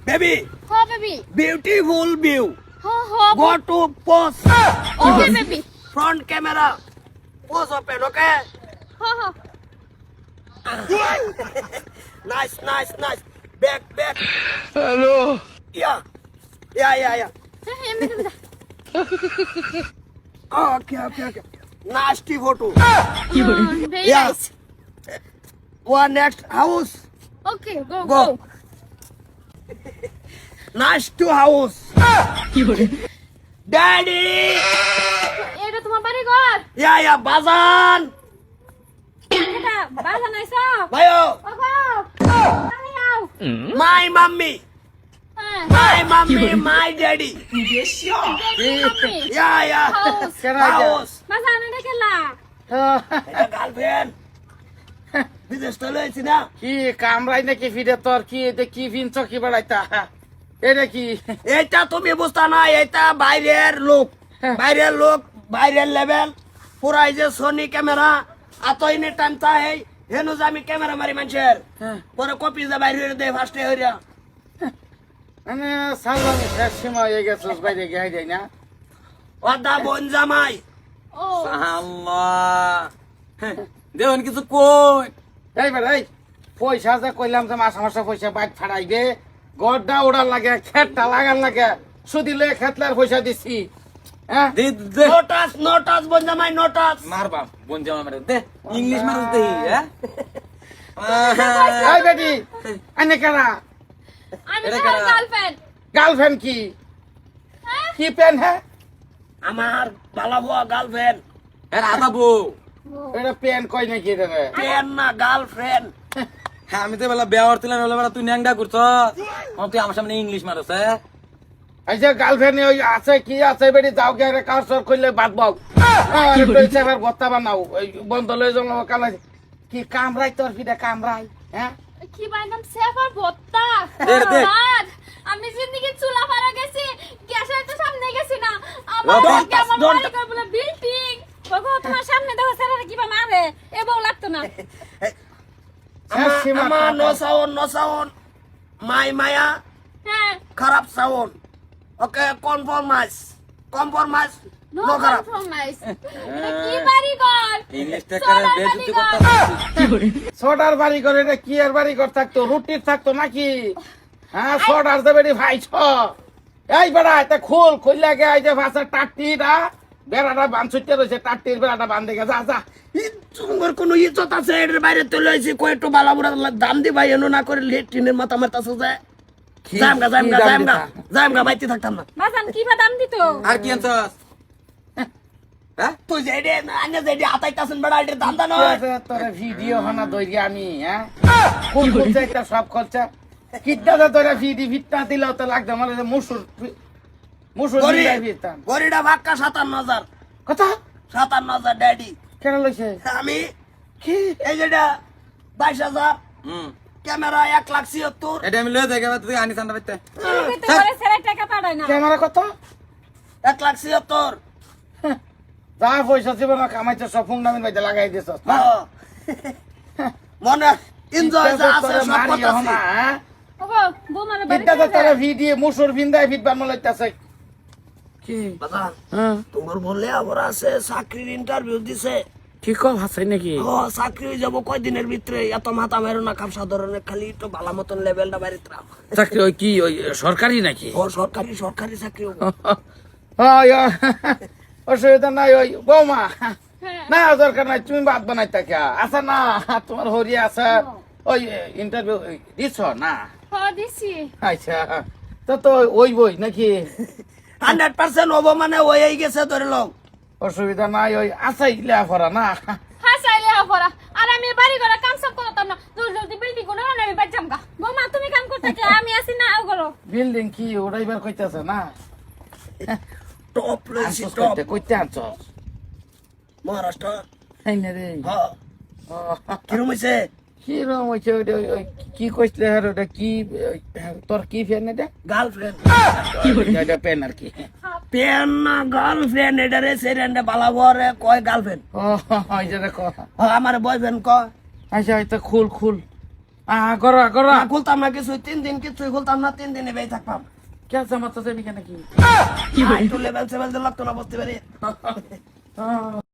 Baby, Oh, baby. beautiful view. Oh, Go to pose. okay, baby. Front camera. Pose open, okay? Oh. Nice. Back. Hello. Yeah. Okay. Nasty photo. Very Yeah. nice. One next house. Okay, go. Go. Nice to house. Daddy. এটা তোমার বাড়ি ঘর? Yeah, Bazan. এটা বাসা নাইছো? Bayo. ওগো। আরে আও। My mommy. হ্যাঁ। My mommy, my daddy. Mummy. Yeah. House. House. বাসা না কেলা? এটা গার্লফ্রেন্ড বিদেশ চলে এসেছি না কি কামরাই নাকি ফিরে তোর কি এটা কি ফিনছ কি বাড়াইতা এটা কি এটা তুমি বুঝতা না এটা বাইরের লোক বাইরের লেভেল পুরা এই যে সোনি ক্যামেরা আতই নে টানতা এই হেনু যে আমি ক্যামেরা মারি মানুষের পরে কপি যে বাইরে দে ফার্স্টে হইরা মানে সালমান শেষ সীমা হয়ে গেছিস বাইরে গিয়ে যাই না ওদা বোন জামাই ও। আল্লাহ দেউন কিছু কই এইবার এই পয়সা যে কইলাম যে মাসে পয়সা বাইক ফাড়াইবে গড়টা ওড়ার লাগে খেতটা লাগার লাগে সুদিলে খেতলার পয়সা দিছি হ্যাঁ দে দে নোটাস বোন জামাই নোটাস মারবা বোন জামা মারে দে ইংলিশ মারুস দে হ্যাঁ এই বেটি আনে কারা আমি এটা তোমার কারা? গার্লফ্রেন্ড। গার্লফ্রেন্ড কি কি পেন হ্যাঁ আমার ভালো গার্লফ্রেন্ড হ্যাঁ আদা বউ এটা পেন কই নাকি রে পেন না গার্লফ্রেন্ড হ্যাঁ আমি তো বেলা বেয়ার তুলে হলে বেলা তুই ন্যাংডা করছ তুই আমার সামনে ইংলিশ মারছ হ্যাঁ এই যে গার্লফ্রেন্ড ওই আছে কি আছে বেটি যাও গে কার সর কইলে বাদ বাও এবার গত্তা বানাও ওই বন্ধ লই যাও কালা কি কামরাই তোর ফিরে কামরাই হ্যাঁ কি বাইনাম সেফার ভত্তা। দে। বাদ, আমি জিন্দেগি চুলা পারা গেছি, গ্যাসের তো সামনে গেছি না। Don't আমার touch, আমার don't বাড়ি ঘর বলে বিল্ডিং। ওগো তোমার সামনে দেখো স্যারেরা কিবা মারে। এ বউ লাগতো না। আমার নো সাউন্ড মাই মায়া হ্যাঁ। খারাপ সাউন্ড ওকে কনফরমাইজ নো নো খারাপ কম্প্রোমাইজ। এটা কি বাড়ি ঘর? ইংলিশটা করে বেজুতি করতে ছোটার বাড়ি করে এটা কি আর বাড়ি ঘর থাকতো রুটির থাকতো নাকি হ্যাঁ ছোটার যে বেটি ভাই ছ এই বেড়া এটা খুললে গে এই যে ভাষা টাট্টিটা বেড়াটা বান ছুটতে রয়েছে টাট্টির বেড়াটা বান দেখে যা তোমার কোনো ইজ্জত আছে এর বাইরে তুলে আইছি কই একটু বালা বুড়া দাম দি ভাই এনো না করে লেট্রিনের মাথা মারতাছে যে জামগা বাইতে থাকতাম না বাজান কিবা দাম দিত? আর কি আনছস হ্যাঁ তুই যে এডে আনে যে এডে আতাইতাছেন বড় এডে দাম দা নয় তোর ভিডিও হনা দইরি আমি হ্যাঁ কোন করছে একটা সব খরচা কিডা তোর ভিটটা দিল তো লাগতো মানে মুসুর দিলাই ভিতাম গরিটা ভাক্কা 57000 কত 57000 ড্যাডি কেন লইছে আমি কি এই যেটা 22000 হুম ক্যামেরা 1,77,000 এটা আমি লয়ে যাই তুই আনি সান্ডা বাইতে কইতে পারে স্যারের টাকা পাঠায় না। ক্যামেরা কত 1,77,000 যা পয়সা ছিল না কামাইতে সব ফোন নামিন বাইতে লাগাই দিছ মনে এনজয় যা আছে সব কথা আছে হ্যাঁ ওগো বৌমারে বাড়ি কিডা তোর ভিডিও মুসুর ভিন্দাই ভিট বান লইতাছে কি বাবা হ্যাঁ তোমার বললে আবার আছে চাকরির ইন্টারভিউ দিছে কি কম আছে নাকি ও চাকরি হয়ে যাবো কয়দিনের ভিতরে এত মাথা মেরো না কাম সাধারণের খালি একটু ভালো মতন লেভেলটা বাইরে ত্রাম চাকরি ওই কি ওই সরকারি নাকি ও সরকারি চাকরি হবো। অসুবিধা নাই ওই বৌমা হ্যাঁ। না দরকার নাই তুমি ভাত বানাই থাকা আচ্ছা না তোমার হরি আছে ওই ইন্টারভিউ দিছ না হ দিছি। আচ্ছা তো ওই বই নাকি 100% হবো মানে হয়েই গেছে ধরে লোক অসুবিধা নাই ওই আছে লেখাপড়া না হাসাইলে আফরা আর আমি বাড়ি ঘরে কাম সব করতাম না। জলদি বিল্ডিং কোন না আমি বাচ্চাম গা। বৌমা তুমি কাম করতে কি আমি আসি না আও করো। বিল্ডিং কি ওটাইবার কইতাছে না টপ লইছি আনছস টপ কইতে আনছস মহারাষ্ট্র এই না রে হ্যাঁ কিরম হয়েছে কি রকম হয়েছে কি কইছিলে আর ওটা কি তোর কি ফ্যান এটা গার্লফ্রেন্ড এটা পেন আর কি পেন না গার্লফ্রেন্ড এটা রে সেরেন্ডে বালাবরে কয় গার্লফ্রেন্ড ও এটা দেখো আমার বয়ফ্রেন্ড ক আচ্ছা এটা খুল গড়া গড়া না খুলতাম না কিছু 3 দিন কিছুই খুলতাম না 3 দিনে বেই থাকতাম কে জামাতে যাবি কেন কি একটু লেভেল সেভেল দিয়ে লাগতো না বসতে পারি